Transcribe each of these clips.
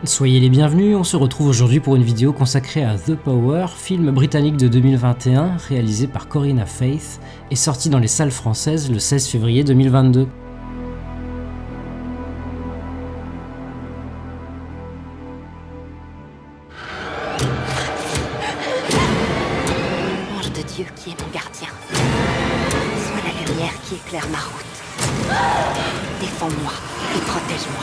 Soyez les bienvenus, on se retrouve aujourd'hui pour une vidéo consacrée à The Power, film britannique de 2021 réalisé par Corinna Faith et sorti dans les salles françaises le 16 février 2022. Ange de Dieu qui est mon gardien, sois la lumière qui éclaire ma route. Défends-moi et protège-moi.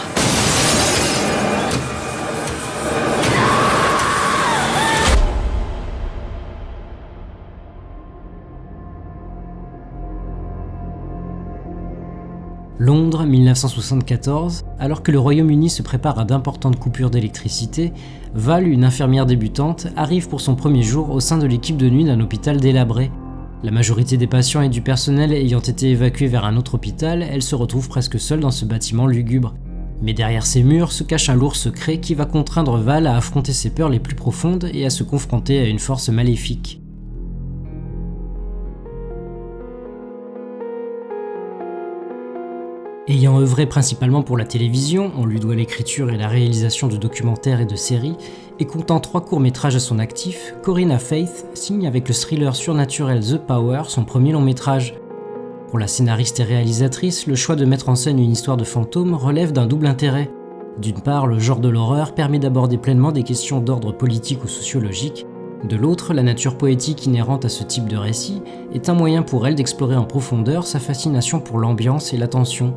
Londres, 1974, alors que le Royaume-Uni se prépare à d'importantes coupures d'électricité, Val, une infirmière débutante, arrive pour son premier jour au sein de l'équipe de nuit d'un hôpital délabré. La majorité des patients et du personnel ayant été évacués vers un autre hôpital, elle se retrouve presque seule dans ce bâtiment lugubre. Mais derrière ces murs se cache un lourd secret qui va contraindre Val à affronter ses peurs les plus profondes et à se confronter à une force maléfique. Ayant œuvré principalement pour la télévision, on lui doit l'écriture et la réalisation de documentaires et de séries, et comptant 3 courts-métrages à son actif, Corinna Faith signe avec le thriller surnaturel The Power son premier long-métrage. Pour la scénariste et réalisatrice, le choix de mettre en scène une histoire de fantôme relève d'un double intérêt. D'une part, le genre de l'horreur permet d'aborder pleinement des questions d'ordre politique ou sociologique. De l'autre, la nature poétique inhérente à ce type de récit est un moyen pour elle d'explorer en profondeur sa fascination pour l'ambiance et l'attention.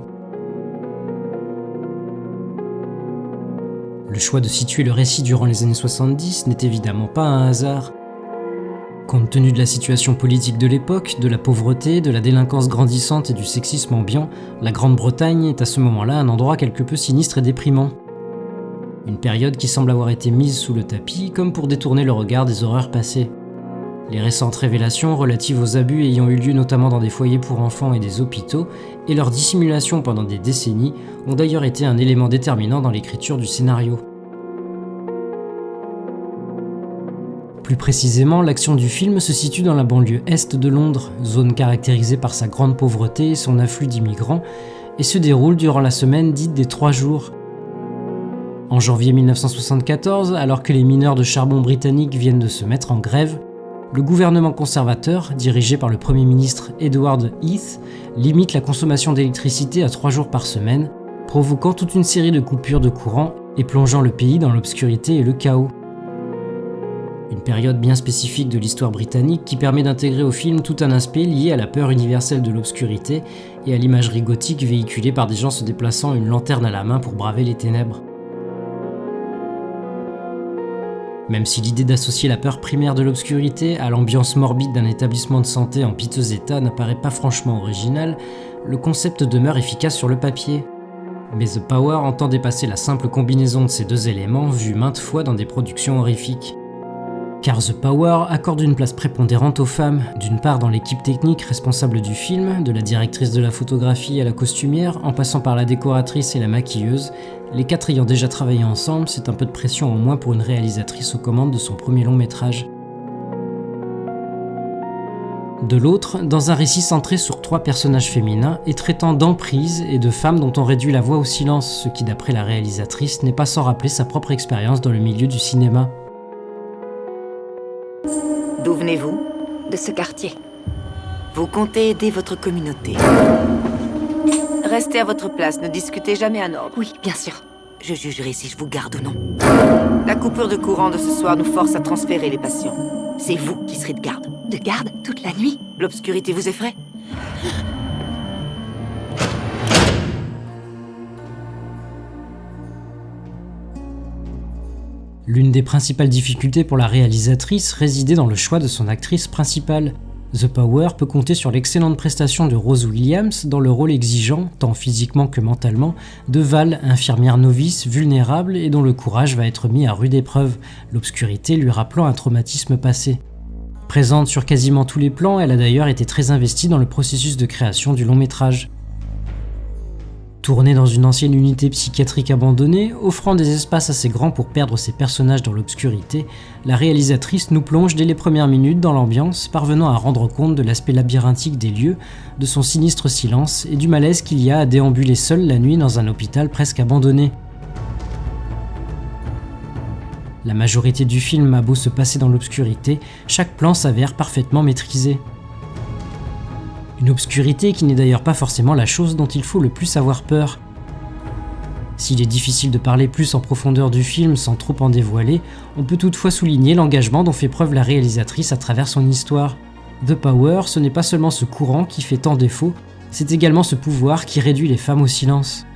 Le choix de situer le récit durant les années 70 n'est évidemment pas un hasard. Compte tenu de la situation politique de l'époque, de la pauvreté, de la délinquance grandissante et du sexisme ambiant, la Grande-Bretagne est à ce moment-là un endroit quelque peu sinistre et déprimant. Une période qui semble avoir été mise sous le tapis comme pour détourner le regard des horreurs passées. Les récentes révélations relatives aux abus ayant eu lieu notamment dans des foyers pour enfants et des hôpitaux, et leur dissimulation pendant des décennies, ont d'ailleurs été un élément déterminant dans l'écriture du scénario. Plus précisément, l'action du film se situe dans la banlieue est de Londres, zone caractérisée par sa grande pauvreté et son afflux d'immigrants, et se déroule durant la semaine dite des 3 jours. En janvier 1974, alors que les mineurs de charbon britanniques viennent de se mettre en grève, le gouvernement conservateur, dirigé par le Premier ministre Edward Heath, limite la consommation d'électricité à 3 jours par semaine, provoquant toute une série de coupures de courant et plongeant le pays dans l'obscurité et le chaos. Une période bien spécifique de l'histoire britannique qui permet d'intégrer au film tout un aspect lié à la peur universelle de l'obscurité et à l'imagerie gothique véhiculée par des gens se déplaçant une lanterne à la main pour braver les ténèbres. Même si l'idée d'associer la peur primaire de l'obscurité à l'ambiance morbide d'un établissement de santé en piteux état n'apparaît pas franchement original, le concept demeure efficace sur le papier. Mais The Power entend dépasser la simple combinaison de ces deux éléments vus maintes fois dans des productions horrifiques. Car The Power accorde une place prépondérante aux femmes, d'une part dans l'équipe technique responsable du film, de la directrice de la photographie à la costumière, en passant par la décoratrice et la maquilleuse, les 4 ayant déjà travaillé ensemble, c'est un peu de pression en moins pour une réalisatrice aux commandes de son premier long métrage. De l'autre, dans un récit centré sur 3 personnages féminins et traitant d'emprise et de femmes dont on réduit la voix au silence, ce qui d'après la réalisatrice n'est pas sans rappeler sa propre expérience dans le milieu du cinéma. D'où venez-vous? De ce quartier. Vous comptez aider votre communauté. Restez à votre place, ne discutez jamais un ordre. Oui, bien sûr. Je jugerai si je vous garde ou non. La coupure de courant de ce soir nous force à transférer les patients. C'est vous qui serez de garde. De garde? Toute la nuit? L'obscurité vous effraie? L'une des principales difficultés pour la réalisatrice résidait dans le choix de son actrice principale. The Power peut compter sur l'excellente prestation de Rose Williams dans le rôle exigeant, tant physiquement que mentalement, de Val, infirmière novice, vulnérable et dont le courage va être mis à rude épreuve, l'obscurité lui rappelant un traumatisme passé. Présente sur quasiment tous les plans, elle a d'ailleurs été très investie dans le processus de création du long métrage. Tournée dans une ancienne unité psychiatrique abandonnée, offrant des espaces assez grands pour perdre ses personnages dans l'obscurité, la réalisatrice nous plonge dès les premières minutes dans l'ambiance, parvenant à rendre compte de l'aspect labyrinthique des lieux, de son sinistre silence et du malaise qu'il y a à déambuler seul la nuit dans un hôpital presque abandonné. La majorité du film a beau se passer dans l'obscurité, chaque plan s'avère parfaitement maîtrisé. Une obscurité qui n'est d'ailleurs pas forcément la chose dont il faut le plus avoir peur. S'il est difficile de parler plus en profondeur du film sans trop en dévoiler, on peut toutefois souligner l'engagement dont fait preuve la réalisatrice à travers son histoire. The Power, ce n'est pas seulement ce courant qui fait tant défaut, c'est également ce pouvoir qui réduit les femmes au silence.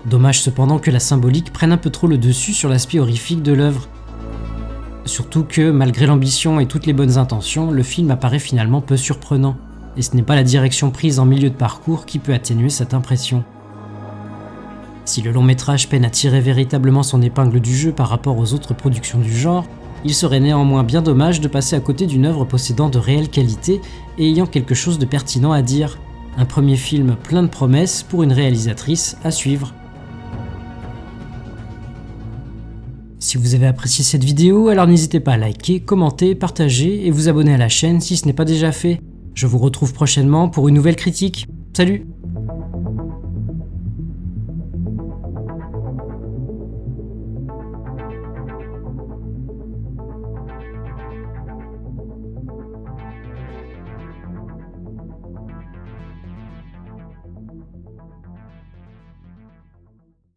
Dommage cependant que la symbolique prenne un peu trop le dessus sur l'aspect horrifique de l'œuvre. Surtout que, malgré l'ambition et toutes les bonnes intentions, le film apparaît finalement peu surprenant, et ce n'est pas la direction prise en milieu de parcours qui peut atténuer cette impression. Si le long métrage peine à tirer véritablement son épingle du jeu par rapport aux autres productions du genre, il serait néanmoins bien dommage de passer à côté d'une œuvre possédant de réelles qualités et ayant quelque chose de pertinent à dire. Un premier film plein de promesses pour une réalisatrice à suivre. Si vous avez apprécié cette vidéo, alors n'hésitez pas à liker, commenter, partager et vous abonner à la chaîne si ce n'est pas déjà fait. Je vous retrouve prochainement pour une nouvelle critique. Salut!